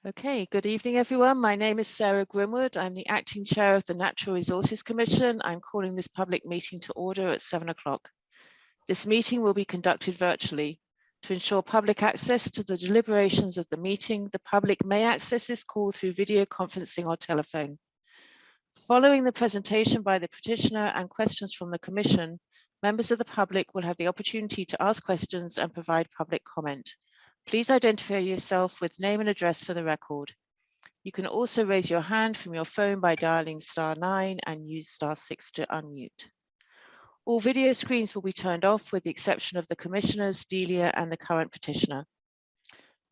Okay, good evening, everyone. My name is Sarah Grimwood. I'm the acting chair of the Natural Resources Commission. I'm calling this public meeting to order at 7 o'clock. This meeting will be conducted virtually. To ensure public access to the deliberations of the meeting, the public may access this call through video conferencing or telephone. Following the presentation by the petitioner and questions from the Commission, members of the public will have the opportunity to ask questions and provide public comment. Please identify yourself with name and address for the record. You can also raise your hand from your phone by dialing *9 and use *6 to unmute. All video screens will be turned off with the exception of the Commissioners, Delia, and the current petitioner.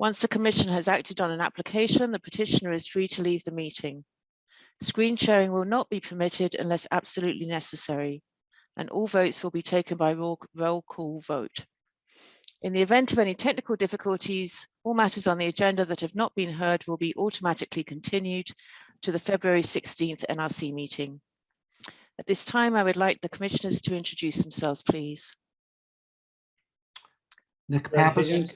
Once the Commission has acted on an application, the petitioner is free to leave the meeting. Screen sharing will not be permitted unless absolutely necessary, and all votes will be taken by roll call vote. In the event of any technical difficulties, all matters on the agenda that have not been heard will be automatically continued to the February 16th NRC meeting. At this time, I would like the commissioners to introduce themselves, please. Nick Pappas.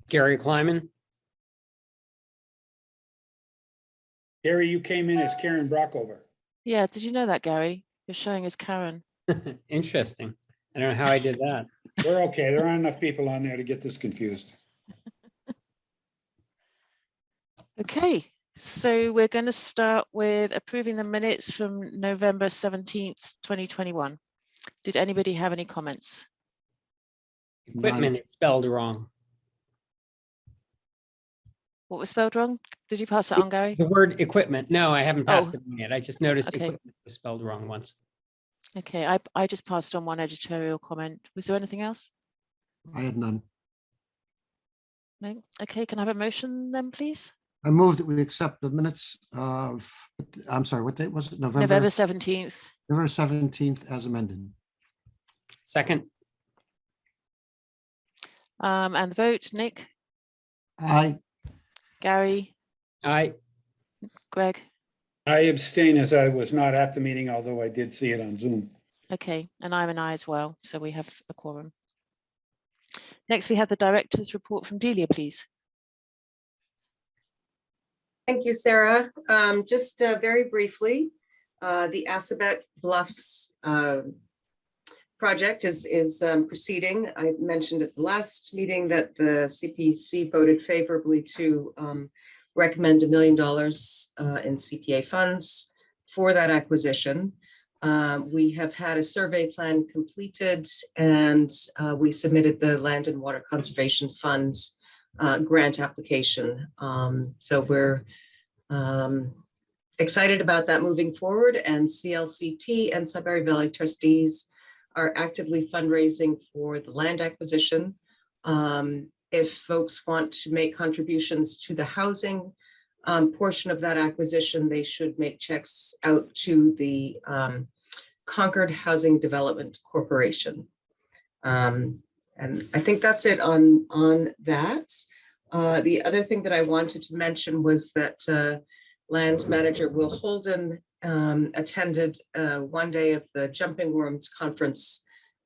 Gary Kleiman. Gary, you came in as Karen Brockover. Yeah, did you know that, Gary? You're showing as Karen. Interesting. I don't know how I did that. We're okay. There aren't enough people on there to get this confused. Okay, so we're going to start with approving the minutes from November 17th, 2021. Did anybody have any comments? Equipment is spelled wrong. What was spelled wrong? Did you pass it on, Gary? The word equipment. No, I haven't passed Oh. it on yet. I just noticed Okay. equipment was spelled wrong once. Okay, I just passed on one editorial comment. Was there anything else? I had none. No? Okay, can I have a motion then, please? I move that we accept the minutes of, I'm sorry, what date was it? November 17th. November 17th as amended. Second. And the vote, Nick, Aye. Gary, Aye. Greg. I abstain as I was not at the meeting, although I did see it on Zoom. Okay, and I'm an aye as well, so we have a quorum. Next, we have the director's report from Delia, please. Thank you, Sarah. Just very briefly, the Assabet Bluffs project is proceeding. I mentioned at the last meeting that the CPC voted favorably to recommend $1 million in CPA funds for that acquisition. We have had a survey plan completed and we submitted the Land and Water Conservation Funds grant application. So we're excited about that moving forward, and CLCT and Sudbury Valley trustees are actively fundraising for the land acquisition. If folks want to make contributions to the housing portion of that acquisition, they should make checks out to the Concord Housing Development Corporation. And I think that's it on that. The other thing that I wanted to mention was that land manager Will Holden attended one day of the Jumping Worms conference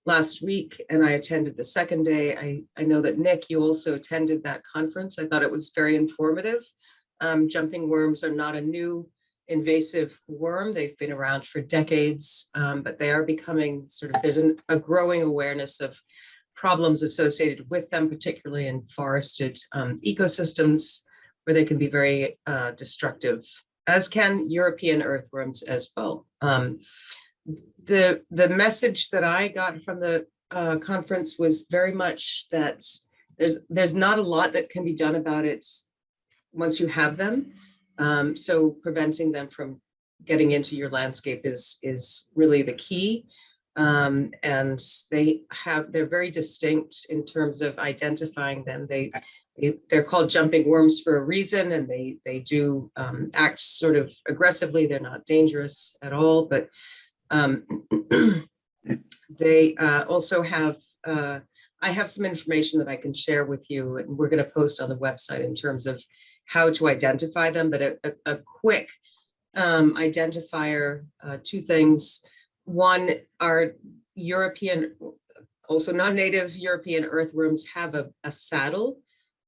last week, and I attended the second day. I know that Nick, you also attended that conference. I thought it was very informative. Jumping worms are not a new invasive worm. They've been around for decades, but they are becoming there's a growing awareness of problems associated with them, particularly in forested ecosystems where they can be very destructive, as can European earthworms as well. The message that I got from the conference was very much that there's not a lot that can be done about it once you have them. So preventing them from getting into your landscape is really the key. And they're very distinct in terms of identifying them. They're called jumping worms for a reason, and they do act sort of aggressively. They're not dangerous at all, but they also have, I have some information that I can share with you, and we're going to post on the website in terms of how to identify them, but a quick identifier, two things. One, our European, also non-native European earthworms have a saddle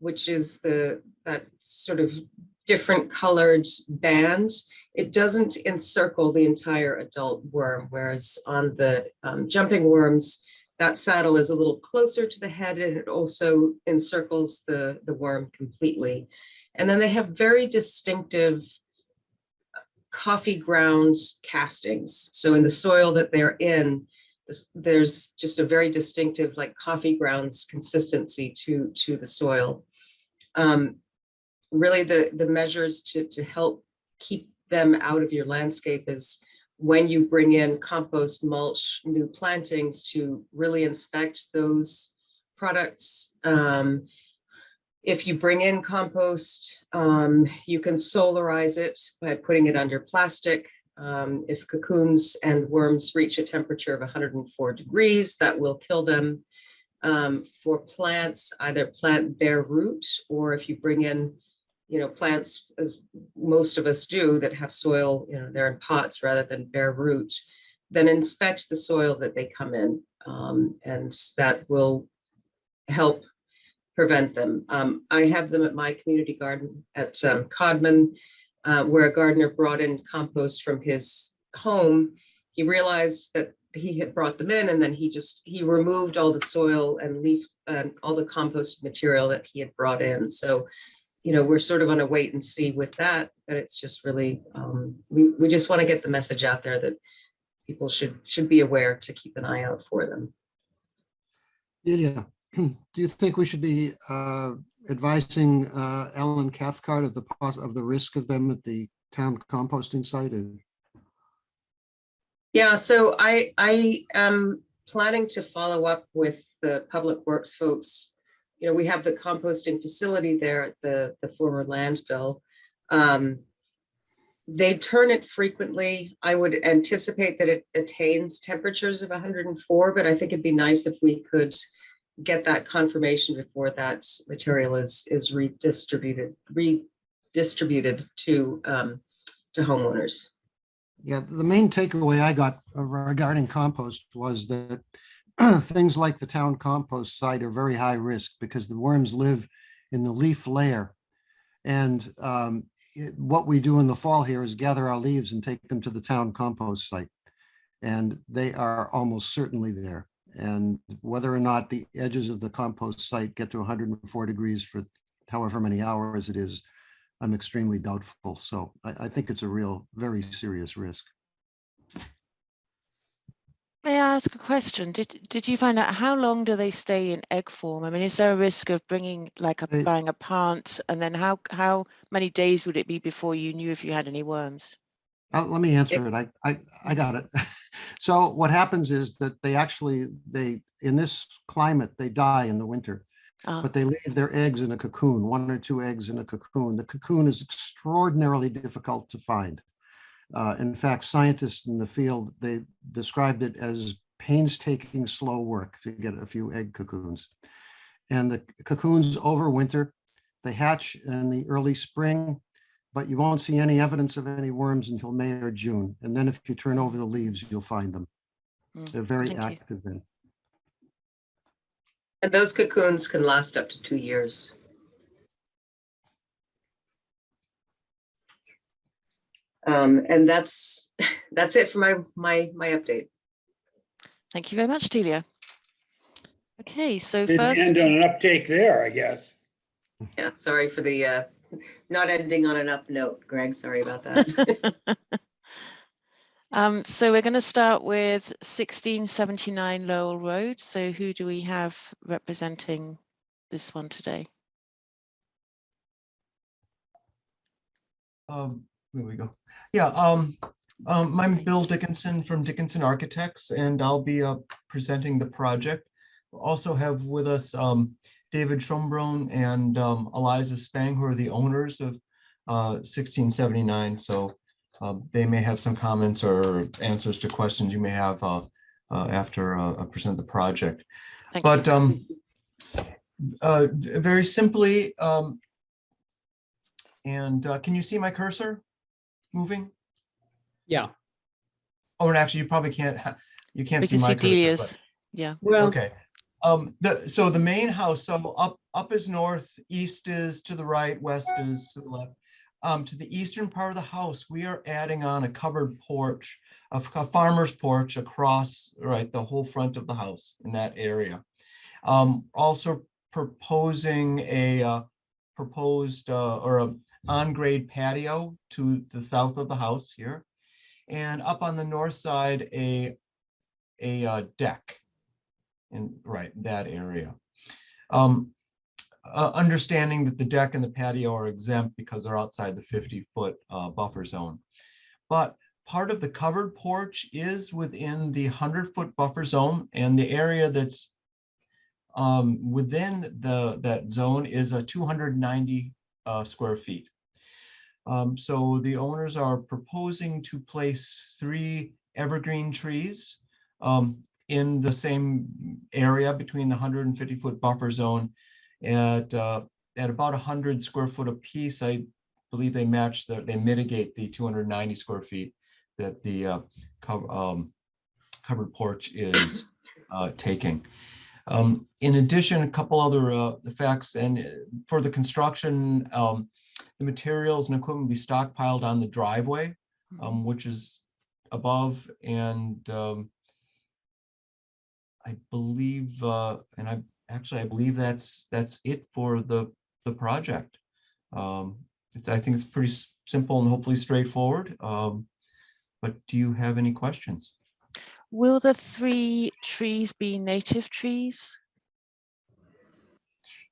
which is that sort of different colored band. It doesn't encircle the entire adult worm, whereas on the jumping worms, that saddle is a little closer to the head, and it also encircles the worm completely. And then they have very distinctive coffee ground castings. So in the soil that they're in, there's just a very distinctive like coffee grounds consistency to the soil. Really the measures to help keep them out of your landscape is when you bring in compost, mulch, new plantings, to really inspect those products. If you bring in compost, you can solarize it by putting it under plastic. If cocoons and worms reach a temperature of 104 degrees, that will kill them. For plants, either plant bare root, or if you bring in, plants, as most of us do, that have soil, they're in pots rather than bare root, then inspect the soil that they come in, and that will help prevent them. I have them at my community garden at Codman, where a gardener brought in compost from his home. He realized that he had brought them in, and then he removed all the soil and leaf, all the compost material that he had brought in. So, we're sort of on a wait and see with that, but it's just really, we just want to get the message out there that people should be aware to keep an eye out for them. Yeah. Do you think we should be advising Ellen Cathcart of the risk of them at the town composting site? Yeah, so I am planning to follow up with the public works folks. We have the composting facility there at the former landfill. They turn it frequently. I would anticipate that it attains temperatures of 104, but I think it'd be nice if we could get that confirmation before that material is redistributed to homeowners. Yeah, the main takeaway I got regarding compost was that things like the town compost site are very high risk because the worms live in the leaf layer. And what we do in the fall here is gather our leaves and take them to the town compost site. And they are almost certainly there. And whether or not the edges of the compost site get to 104 degrees for however many hours it is, I'm extremely doubtful. So I think it's a real, very serious risk. May I ask a question? Did you find out how long do they stay in egg form? I mean, is there a risk of buying a plant, and then how many days would it be before you knew if you had any worms? Let me answer it. I got it. So what happens is that they in this climate, they die in the winter, but they leave their eggs in a cocoon, 1 or 2 eggs in a cocoon. The cocoon is extraordinarily difficult to find. In fact, scientists in the field, they described it as painstaking, slow work to get a few egg cocoons. And the cocoons overwinter, they hatch in the early spring, but you won't see any evidence of any worms until May or June. And then if you turn over the leaves, you'll find them. They're very active then. And those cocoons can last up to 2 years. And that's it for my update. Thank you very much, Delia. Okay, so Didn't first, end on an uptake there, I guess. Yeah, sorry for the not ending on an up note, Greg. Sorry about that. so we're going to start with 1679 Lowell Road. So who do we have representing this one today? Here we go. Yeah, I'm Bill Dickinson from Dickinson Architects, and I'll be presenting the project. We'll also have with us David Schombrun and Eliza Spang, who are the owners of 1679. So they may have some comments or answers to questions you may have after I present the project. But very simply, can you see my cursor moving? Yeah. Oh, and actually, you probably can't. You can't We see can my see cursor. Delia's. But, Yeah. Well, okay. So the main house. So up is north, east is to the right, west is to the left. To the eastern part of the house, we are adding on a covered porch, a farmer's porch across, right, the whole front of the house in that area. Also proposing a on-grade patio to the south of the house here. And up on the north side, a deck in that area. Understanding that the deck and the patio are exempt because they're outside the 50-foot buffer zone. But part of the covered porch is within the 100-foot buffer zone, and the area that's within that zone is a 290 square feet. So the owners are proposing to place 3 evergreen trees in the same area between the 150-foot buffer zone at about 100 square foot apiece. I believe they mitigate the 290 square feet that the covered porch is taking. In addition, a couple other facts, and for the construction, the materials and equipment will be stockpiled on the driveway, which is above, and I believe, I believe that's it for the project. I think it's pretty simple and hopefully straightforward. But do you have any questions? Will the 3 trees be native trees?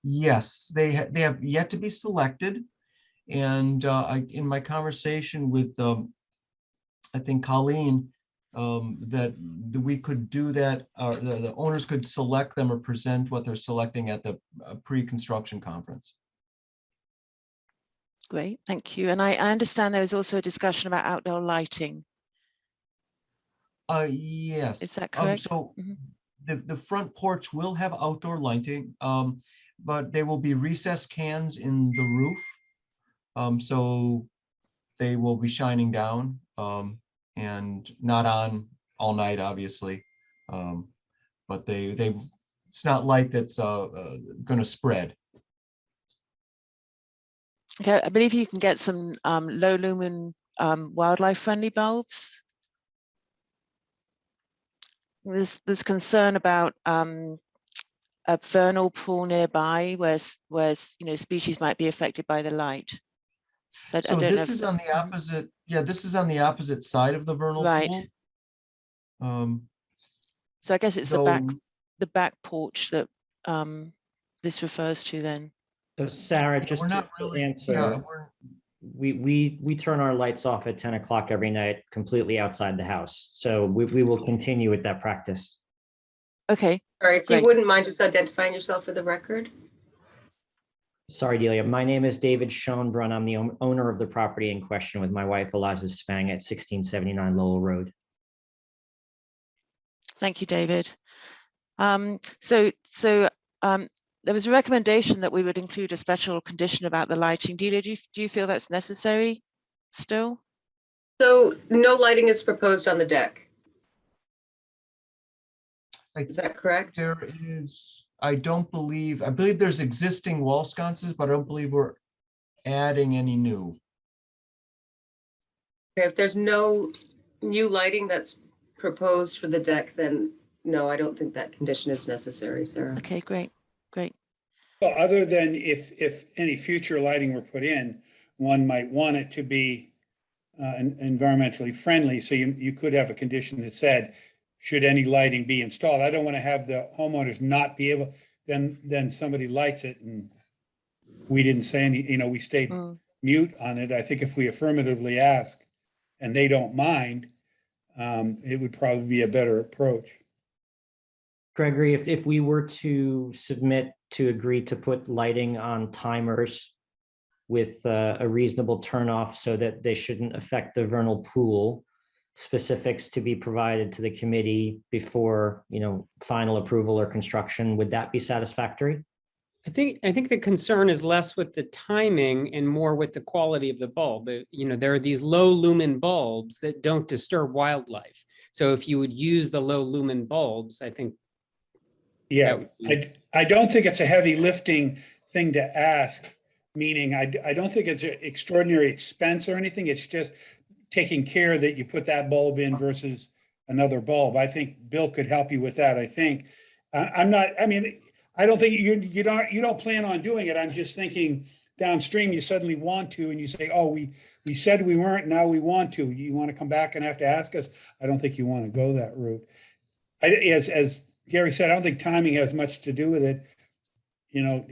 Yes, they have yet to be selected. And in my conversation with, I think Colleen, that we could do that, the owners could select them or present what they're selecting at the pre-construction conference. Great, thank you. And I understand there was also a discussion about outdoor lighting. Yes. Is that correct? So the front porch will have outdoor lighting, but there will be recessed cans in the roof. So they will be shining down and not on all night, obviously. But it's not light that's going to spread. Okay, I believe you can get some low lumen wildlife friendly bulbs. There's concern about a vernal pool nearby where species might be affected by the light. So this is on the opposite. Yeah, this is on the opposite side of the vernal pool. So I guess it's the back porch that this refers to then. So Sarah, just to answer, we turn our lights off at 10 o'clock every night, completely outside the house. So we will continue with that practice. Okay. All right, if you wouldn't mind just identifying yourself for the record. Sorry, Delia. My name is David Schoenbrunn. I'm the owner of the property in question with my wife, Eliza Spang, at 1679 Lowell Road. Thank you, David. There was a recommendation that we would include a special condition about the lighting. Delia, do you feel that's necessary still? So no lighting is proposed on the deck. Is that correct? There is, I believe there's existing wall sconces, but I don't believe we're adding any new. Okay, if there's no new lighting that's proposed for the deck, then no, I don't think that condition is necessary, Sarah. Okay, great. Well, other than if any future lighting were put in, one might want it to be environmentally friendly. So you could have a condition that said, should any lighting be installed? I don't want to have the homeowners not be able, then somebody lights it and we didn't say any, we stayed mute on it. I think if we affirmatively ask and they don't mind, it would probably be a better approach. Gregory, if we were to submit to agree to put lighting on timers with a reasonable turnoff so that they shouldn't affect the vernal pool, specifics to be provided to the committee before, final approval or construction, would that be satisfactory? I think the concern is less with the timing and more with the quality of the bulb. There are these low lumen bulbs that don't disturb wildlife. So if you would use the low lumen bulbs, I think Yeah, would be- I don't think it's a heavy lifting thing to ask, meaning I don't think it's an extraordinary expense or anything. It's just taking care that you put that bulb in versus another bulb. I think Bill could help you with that, I think. I'm not, I mean, I don't think you don't plan on doing it. I'm just thinking downstream, you suddenly want to, and you say, oh, we said we weren't, now we want to. You want to come back and have to ask us? I don't think you want to go that route. As Gary said, I don't think timing has much to do with it. You know,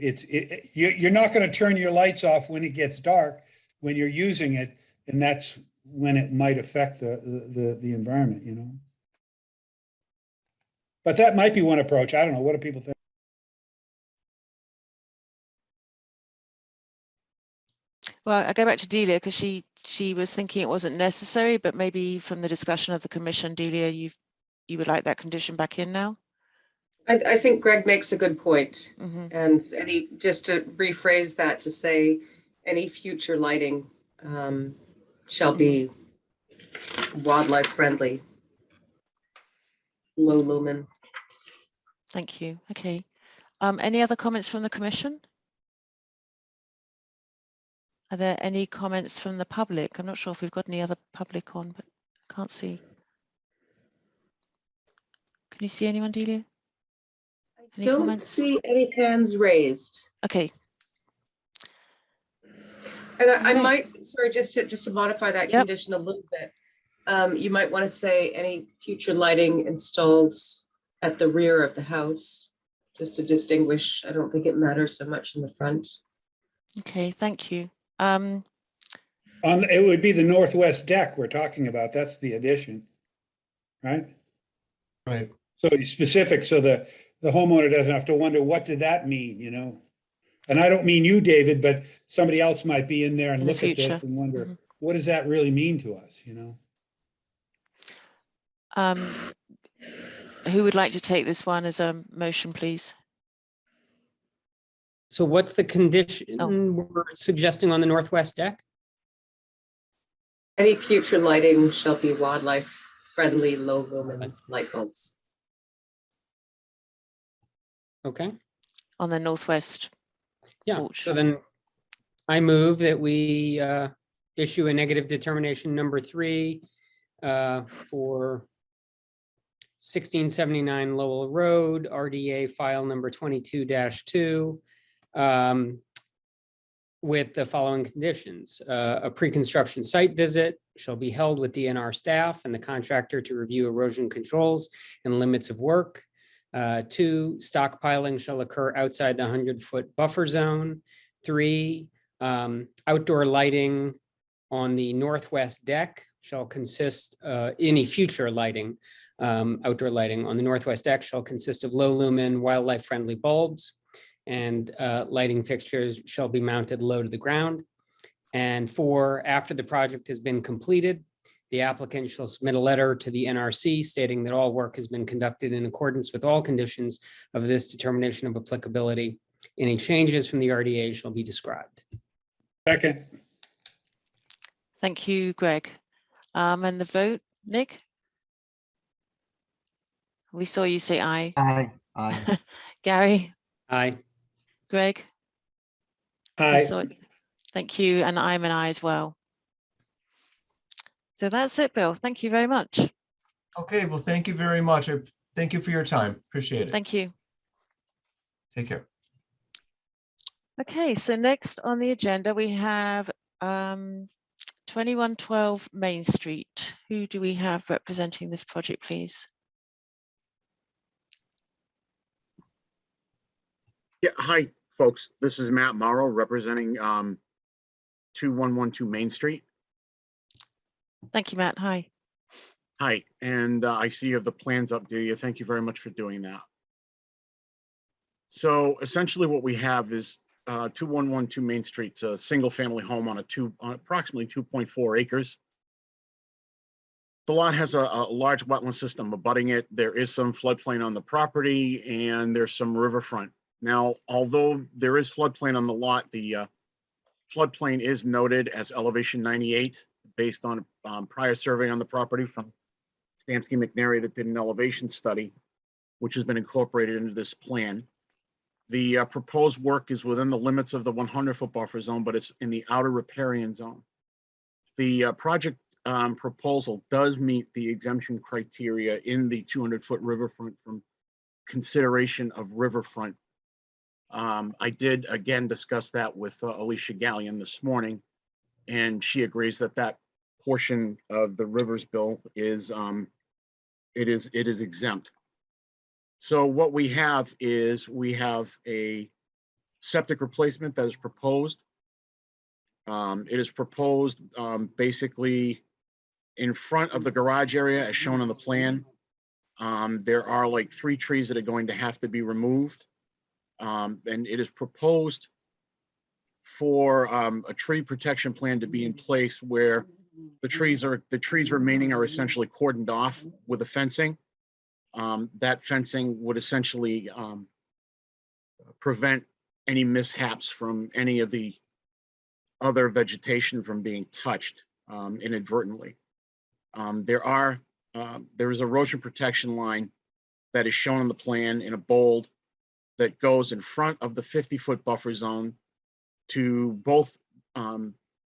you're not going to turn your lights off when it gets dark when you're using it, and that's when it might affect the environment, you know. But that might be one approach. I don't know. What do people think? Well, I go back to Delia because she was thinking it wasn't necessary, but maybe from the discussion of the commission, Delia, you would like that condition back in now? I think Greg makes a good point. Mhm. And just to rephrase that to say, any future lighting shall be wildlife friendly, low lumen. Thank you. Okay. Any other comments from the commission? Are there any comments from the public? I'm not sure if we've got any other public on, but I can't see. Can you see anyone, Delia? Any Don't comments? see any hands raised. Okay. And All I right. might, sorry, just to modify that Yep. condition a little bit. You might want to say any future lighting installed at the rear of the house, just to distinguish. I don't think it matters so much in the front. Okay, thank you. It would be the northwest deck we're talking about. That's the addition, right? Right. So it's specific, so the homeowner doesn't have to wonder, what did that mean, you know? And I don't mean you, David, but somebody else might be in there and In the look at future. this and wonder, Mhm. what does that really mean to us, you know? Who would like to take this one as a motion, please? So what's the condition Oh. we're suggesting on the northwest deck? Any future lighting shall be wildlife friendly, low lumen light bulbs. Okay, On the northwest yeah, porch. so then I move that we issue a negative determination number 3 for 1679 Lowell Road, RDA file number 22-2, with the following conditions. A pre-construction site visit shall be held with DNR staff and the contractor to review erosion controls and limits of work. 2, stockpiling shall occur outside the 100-foot buffer zone. 3, outdoor lighting on the northwest deck shall consist, any future lighting, outdoor lighting on the northwest deck shall consist of low lumen wildlife friendly bulbs, and lighting fixtures shall be mounted low to the ground. And 4, after the project has been completed, the applicant shall submit a letter to the NRC stating that all work has been conducted in accordance with all conditions of this determination of applicability. Any changes from the RDA shall be described. Second. Thank you, Greg. And the vote, Nick? We saw you say aye. Aye. Gary, Aye. Greg? We Aye. saw it. Thank you, and I'm an aye as well. So that's it, Bill. Thank you very much. Okay, well, thank you very much. Thank you for your time. Appreciate it. Thank you. Take care. Okay, so next on the agenda, we have 2112 Main Street. Who do we have representing this project, please? Yeah, hi, folks. This is Matt Morrow representing 2112 Main Street. Thank you, Matt. Hi. Hi, and I see you have the plans up, Delia. Thank you very much for doing that. So essentially what we have is 2112 Main Street. It's a single family home on approximately 2.4 acres. The lot has a large wetland system abutting it. There is some floodplain on the property and there's some riverfront. Now, although there is floodplain on the lot, the floodplain is noted as elevation 98 based on prior survey on the property from Stansky McNary that did an elevation study. which has been incorporated into this plan. The proposed work is within the limits of the 100-foot buffer zone, but it's in the outer riparian zone. The project proposal does meet the exemption criteria in the 200-foot riverfront from consideration of riverfront. I did again discuss that with Alicia Gallion this morning, and she agrees that that portion of the rivers bill is it is exempt. So what we have is a septic replacement that is proposed. It is proposed basically in front of the garage area as shown on the plan. There are like 3 trees that are going to have to be removed. And it is proposed for a tree protection plan to be in place where the trees remaining are essentially cordoned off with a fencing. That fencing would essentially prevent any mishaps from any of the other vegetation from being touched inadvertently. There is erosion protection line that is shown on the plan in a bold that goes in front of the 50-foot buffer zone to both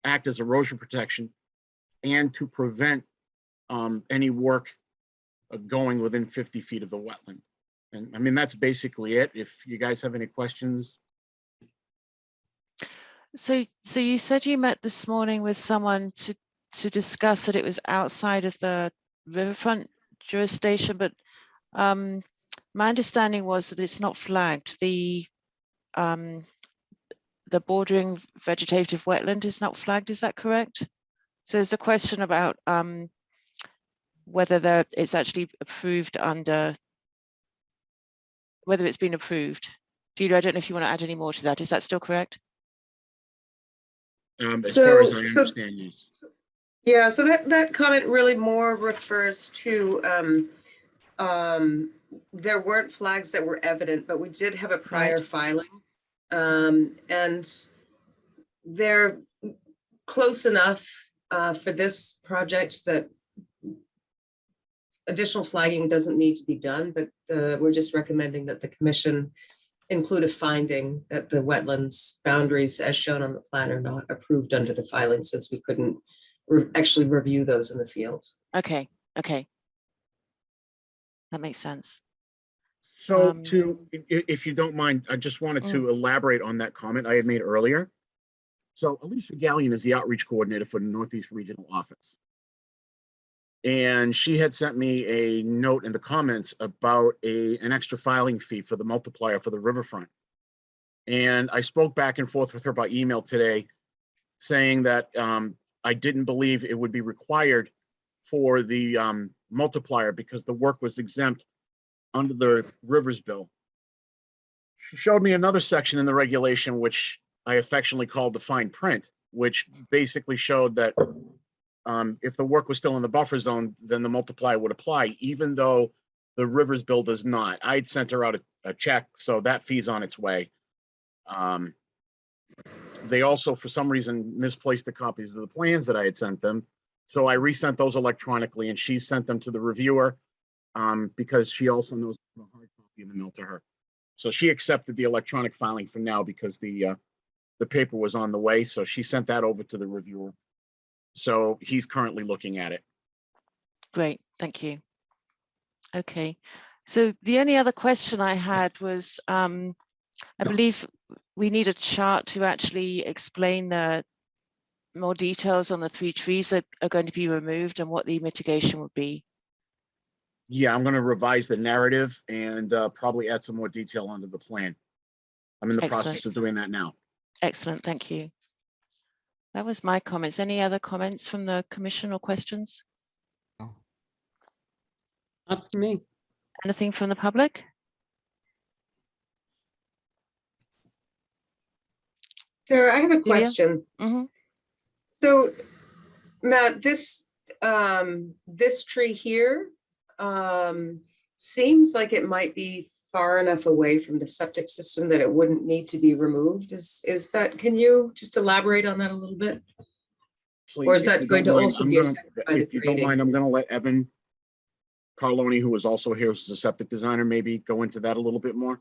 act as erosion protection and to prevent any work going within 50 feet of the wetland. And I mean, that's basically it. If you guys have any questions. So you said you met this morning with someone to discuss that it was outside of the riverfront jurisdiction, but my understanding was that it's not flagged. The bordering vegetative wetland is not flagged. Is that correct? So there's a question about whether it's actually approved under, whether it's been approved. Julia, I don't know if you want to add any more to that. Is that still correct? As far as I understand, yes. Yeah, so that comment really more refers to there weren't flags that were evident, but we did have a prior filing. And they're close enough for this project that additional flagging doesn't need to be done, but we're just recommending that the commission include a finding that the wetlands boundaries as shown on the plan are not approved under the filing, since we couldn't actually review those in the field. Okay, okay. That makes sense. So if you don't mind, I just wanted to elaborate on that comment I had made earlier. So Alicia Gallion is the outreach coordinator for the Northeast Regional Office. And she had sent me a note in the comments about an extra filing fee for the multiplier for the riverfront. And I spoke back and forth with her by email today saying that I didn't believe it would be required for the multiplier because the work was exempt under the rivers bill. She showed me another section in the regulation, which I affectionately called the fine print, which basically showed that if the work was still in the buffer zone, then the multiplier would apply, even though the rivers bill does not. I'd sent her out a check, so that fee's on its way. They also, for some reason, misplaced the copies of the plans that I had sent them. So I resent those electronically, and she sent them to the reviewer because she also knows a hard copy in the mail to her. So she accepted the electronic filing for now because the paper was on the way. So she sent that over to the reviewer. So he's currently looking at it. Great, thank you. Okay, so the only other question I had was, I believe we need a chart to actually explain the more details on the 3 trees that are going to be removed and what the mitigation would be. Yeah, I'm going to revise the narrative and probably add some more detail onto the plan. I'm in the process of doing that now. Excellent, thank you. That was my comments. Any other comments from the commission or questions? No. Not for me. Anything from the public? Sarah, I have a question. Mm-hmm. So, Matt, this tree here seems like it might be far enough away from the septic system that it wouldn't need to be removed. Is that, can you just elaborate on that a little bit? Actually, Or is that going to also be affected by the if you don't mind, I'm going to let Evan Carloni, who was also here, who's a septic designer, maybe go into that a little bit more?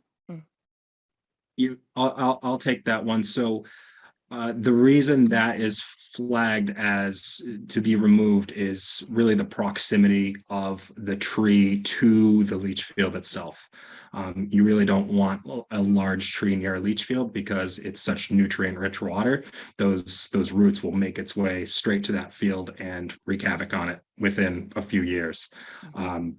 I'll take that one. So the reason that is flagged as to be removed is really the proximity of the tree to the leach field itself. You really don't want a large tree near a leach field because it's such nutrient-rich water. Those roots will make its way straight to that field and wreak havoc on it within a few years. I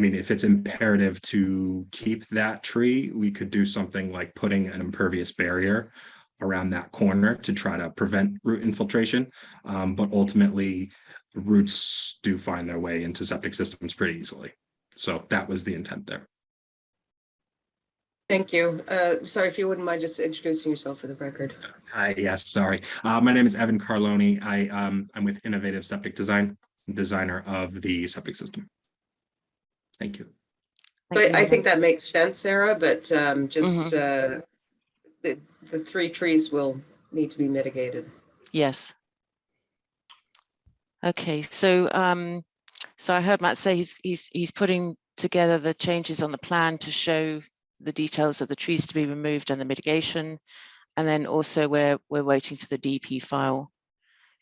mean, if it's imperative to keep that tree, we could do something like putting an impervious barrier around that corner to try to prevent root infiltration. But ultimately, roots do find their way into septic systems pretty easily. So that was the intent there. Thank you. Sorry, if you wouldn't mind just introducing yourself for the record. Hi, yes, sorry. My name is Evan Carloni. I'm with Innovative Septic Design, designer of the septic system. Thank you. But I think that makes sense, Sarah, but just the 3 trees will need to be mitigated. Yes. Okay, so so I heard Matt say he's putting together the changes on the plan to show the details of the trees to be removed and the mitigation, and then also we're waiting for the DP file.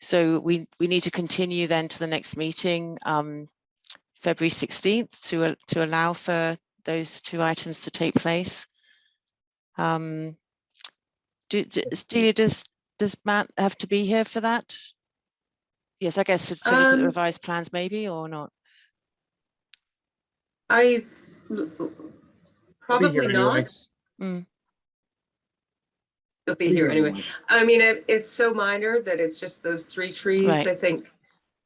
So we need to continue then to the next meeting, February 16th, to allow for those 2 items to take place. Delia, does Matt have to be here for that? Yes, I guess to look at the revised plans maybe, or not? I probably anyway. not. You'll be here anyway. I mean, it's so minor that it's just those 3 trees. Right. I think,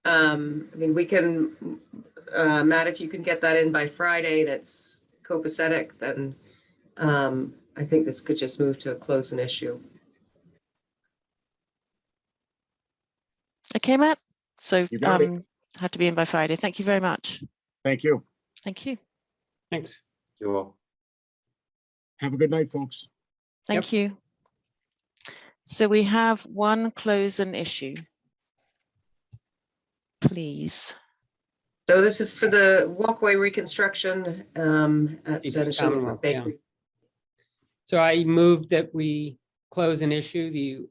I mean, we can, Matt, if you can get that in by Friday and it's copacetic, then I think this could just move to a closing issue. Okay, Matt. So You got it. have to be in by Friday. Thank you very much. Thank you. Thank you. Thanks. You're welcome. Have a good night, folks. Thank you. So we have one closing issue. Please. So this is for the walkway reconstruction at DC Commonwealth, yeah. So I moved that we close and issue the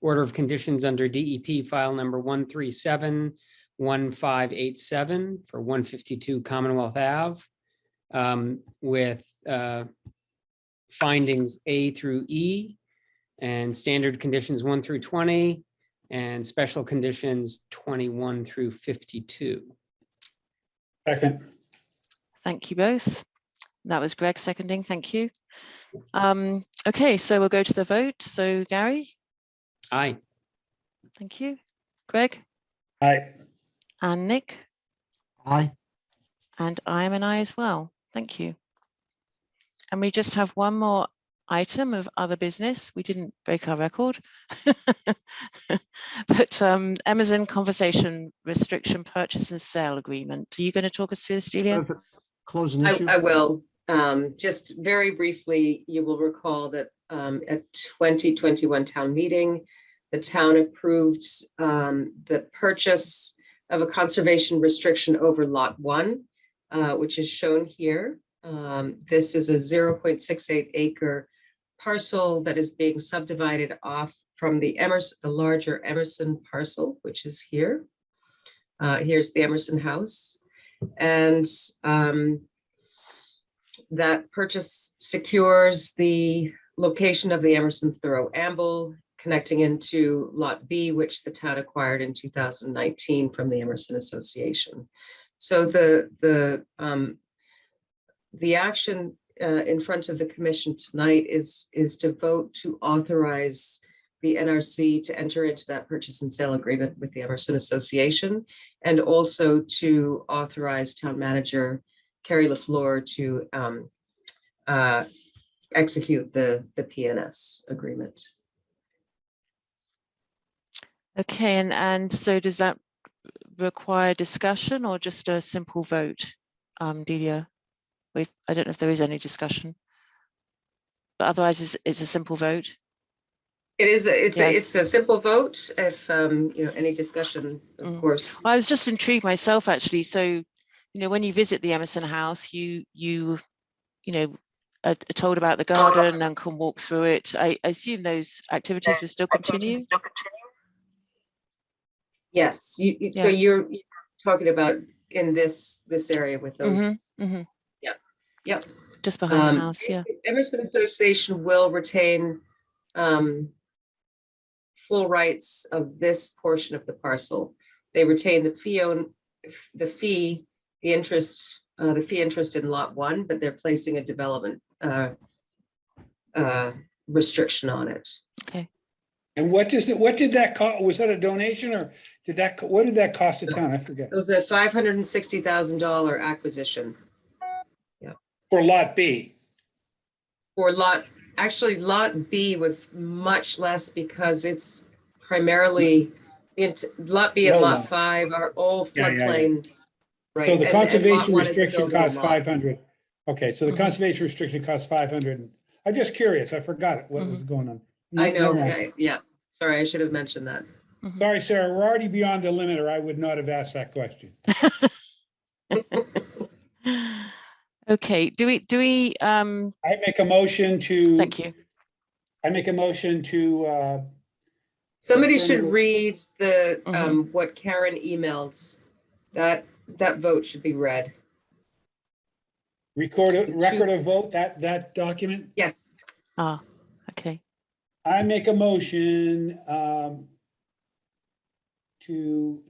order of conditions under DEP file number 1371587 for 152 Commonwealth Ave with findings A through E and standard conditions 1 through 20 and special conditions 21 through 52. Second. Thank you both. That was Greg seconding. Thank you. Okay, so we'll go to the vote. So Gary? Aye. Thank you. Greg? Aye. And Nick? Aye. And I am an aye as well. Thank you. And we just have one more item of other business. We didn't break our record. But Amazon conversation restriction purchase and sale agreement. Are you going to talk us through this, Delia? Close an issue. I will. Just very briefly, you will recall that at 2021 town meeting, the town approved the purchase of a conservation restriction over lot 1, which is shown here. This is a 0.68 acre parcel that is being subdivided off from the larger Emerson parcel, which is here. Here's the Emerson house. And that purchase secures the location of the Emerson Thorough Amble connecting into Lot B, which the town acquired in 2019 from the Emerson Association. So the action in front of the commission tonight is to vote to authorize the NRC to enter into that purchase and sale agreement with the Emerson Association, and also to authorize town manager Carrie LaFleur to execute the PNS agreement. Okay, and so does that require discussion or just a simple vote, Delia? I don't know if there is any discussion, but otherwise it's a simple vote. It is. It's Yes. a simple vote. If you know, any discussion, of course. I was just intrigued myself actually. So when you visit the Emerson house, you know, are told about the garden and can walk through it. I assume those activities will still continue. Yes, so you're talking about in this area with those. Yep. Just behind the house, yeah. Emerson Association will retain full rights of this portion of the parcel. They retain the fee interest in lot 1, but they're placing a development restriction on it. Okay. And what did that cost? Was that a donation, or what did that cost the town? I forget. It was a $560,000 acquisition. Yeah. For lot B. Actually, lot B was much less because it's primarily lot B and lot 5 are all floodplain. Right. So the conservation and restriction costs 500. Okay, so the conservation restriction costs 500. I'm just curious. I forgot what was going on. I know. Yeah. Sorry, I should have mentioned that. Sorry, Sarah. We're already beyond the limit, or I would not have asked that question. Okay. Do we? I make a motion to. Thank you. I make a motion to. Somebody should read the what Karen emailed. That vote should be read. Record of vote, that document? Yes. Okay. I make a motion to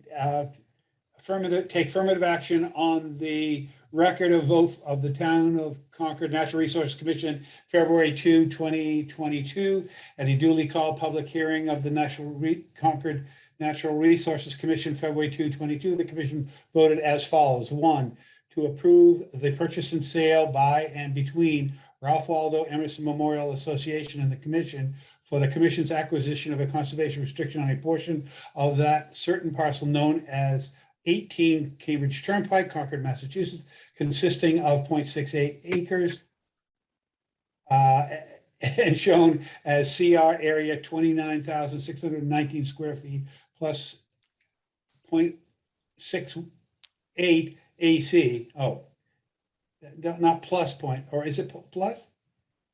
take affirmative action on the record of vote of the Town of Concord Natural Resources Commission, February 2, 2022, and a duly called public hearing of the Concord Natural Resources Commission, February 2, 2022. The commission voted as follows. 1, to approve the purchase and sale by and between Ralph Waldo Emerson Memorial Association and the commission for the commission's acquisition of a conservation restriction on a portion of that certain parcel known as 18 Cambridge Turnpike, Concord, Massachusetts, consisting of 0.68 acres and shown as CR area 29,619 square feet plus 0.68 AC. Oh, not plus point, or is it plus?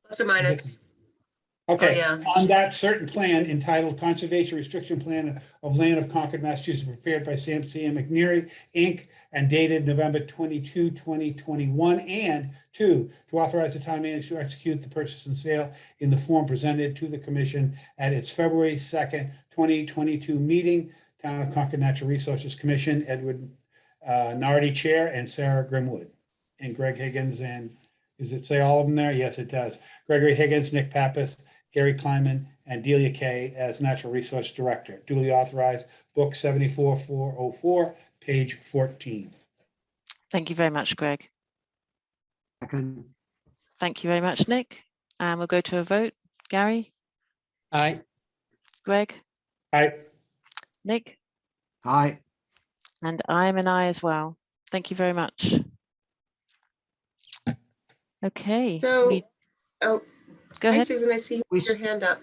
Plus or minus. Okay, Oh, yeah. On that certain plan entitled Conservation Restriction Plan of Land of Concord, Massachusetts, prepared by Sam C. M. McNeary, Inc., and dated November 22, 2021, and 2, to authorize the town manager to execute the purchase and sale in the form presented to the commission at its February 2nd, 2022 meeting. Town of Concord Natural Resources Commission, Edward Nardi, Chair, and Sarah Grimwood, and Greg Higgins, and does it say all of them there? Yes, it does. Gregory Higgins, Nick Pappas, Gary Kleiman, and Delia Kay as Natural Resource Director. Duly authorized, book 74404, page 14. Thank you very much, Greg. Second. Thank you very much, Nick. And we'll go to a vote. Gary? Aye. Greg? Aye. Nick? Aye. And I'm an aye as well. Thank you very much. Okay. So, Go hi, ahead. Susan, I see your hand up.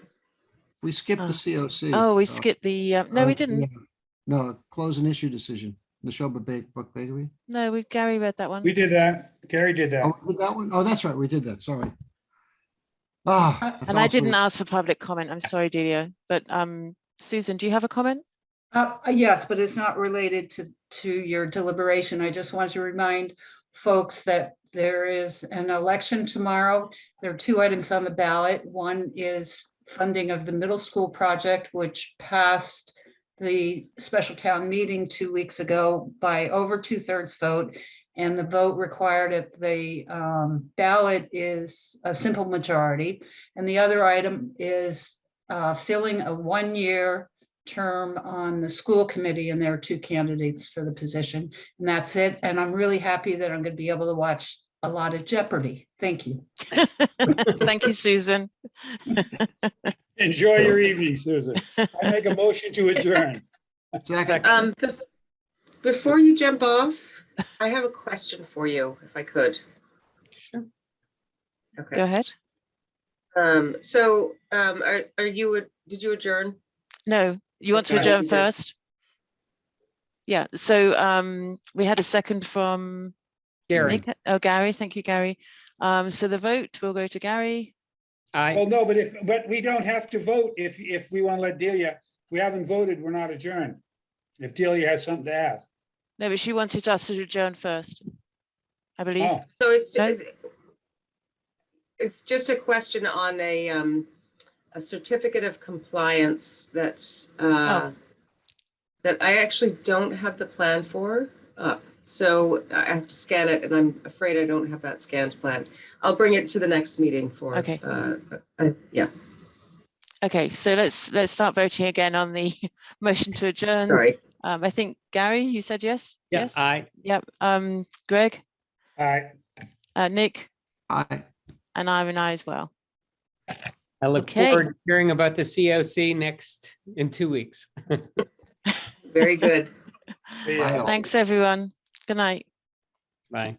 We skipped the COC. Oh, we skipped the, no, we didn't. Yeah. No, close an issue decision. The Neshoba Book Bakery. No, Gary read that one. We did that. Gary did that. Oh, we did that one? Oh, that's right. We did that. Sorry. Ah, And I didn't ask for public comment. I'm sorry, Delia. But Susan, do you have a comment? Yes, but it's not related to your deliberation. I just want to remind folks that there is an election tomorrow. There are 2 items on the ballot. One is funding of the middle school project, which passed the special town meeting 2 weeks ago by over 2/3 vote. And the vote required at the ballot is a simple majority. And the other item is filling a 1-year term on the school committee, and there are 2 candidates for the position, and that's it. And I'm really happy that I'm going to be able to watch a lot of Jeopardy. Thank you. Thank you, Susan. Enjoy your evening, Susan. I make a motion to adjourn. Second. Before you jump off, I have a question for you, if I could. Sure. Okay. Go ahead. Did you adjourn? No, you want to That's adjourn right. first? Yeah, so we had a second from Gary, Oh, Gary, thank you, Gary. So the vote will go to Gary. aye. Well, no, but we don't have to vote if we want to let Delia, we haven't voted, we're not adjourned. If Delia has something to ask. No, but she wanted us to adjourn first, I believe. Oh, So No? it's just a question on a certificate of compliance that's that I actually don't have the plan for. So I have to scan it, and I'm afraid I don't have that scanned plan. I'll bring it to the next meeting for. Okay. Yeah. Okay, so let's start voting again on the motion to adjourn. Sorry. I think Gary, you said yes? Yeah, Yes? aye. Yep. Greg, all right. Nick, Aye. and I'm an aye as well. I look Okay. forward to hearing about the COC in 2 weeks. Very good. The, Bye all. Thanks, everyone. Good night. Bye.